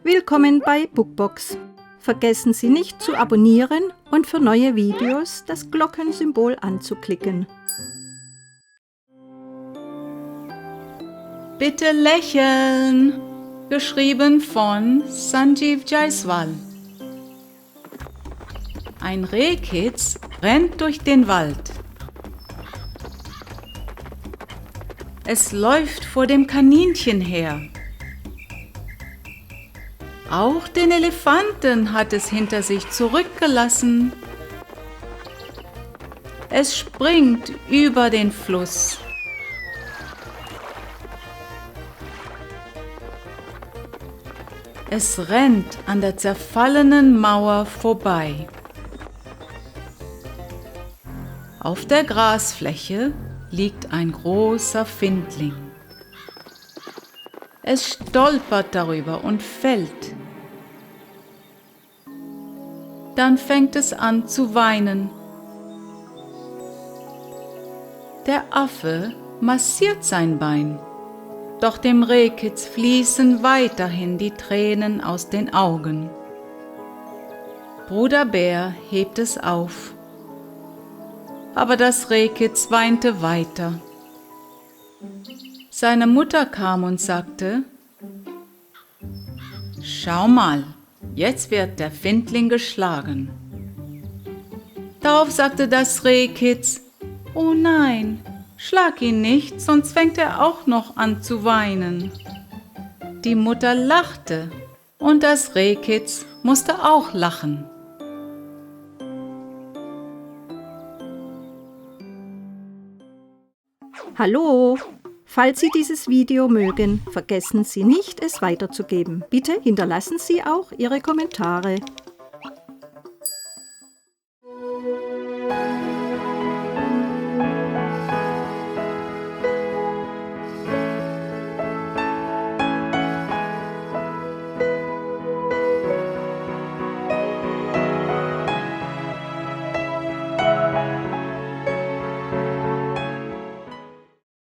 Willkommen bei Bookbox. Vergessen Sie nicht zu abonnieren und für neue Videos das Glockensymbol anzuklicken. Bitte lächeln! Geschrieben von Sanjeev Jaiswal. Ein Rehkitz rennt durch den Wald. Es läuft vor dem Kaninchen her. Auch den Elefanten hat es hinter sich zurückgelassen. Es springt über den Fluss. Es rennt an der zerfallenen Mauer vorbei. Auf der Grasfläche liegt ein großer Findling. Es stolpert darüber und fällt. Dann fängt es an zu weinen. Der Affe massiert sein Bein, doch dem Rehkitz fließen weiterhin die Tränen aus den Augen. Bruder Bär hebt es auf, aber das Rehkitz weinte weiter. Seine Mutter kam und sagte: „Schau mal, jetzt wird der Findling geschlagen." Darauf sagte das Rehkitz: „Oh nein, schlag ihn nicht, sonst fängt er auch noch an zu weinen." Die Mutter lachte und das Rehkitz musste auch lachen. Hallo! Falls Sie dieses Video mögen, vergessen Sie nicht, es weiterzugeben. Bitte hinterlassen Sie auch Ihre Kommentare.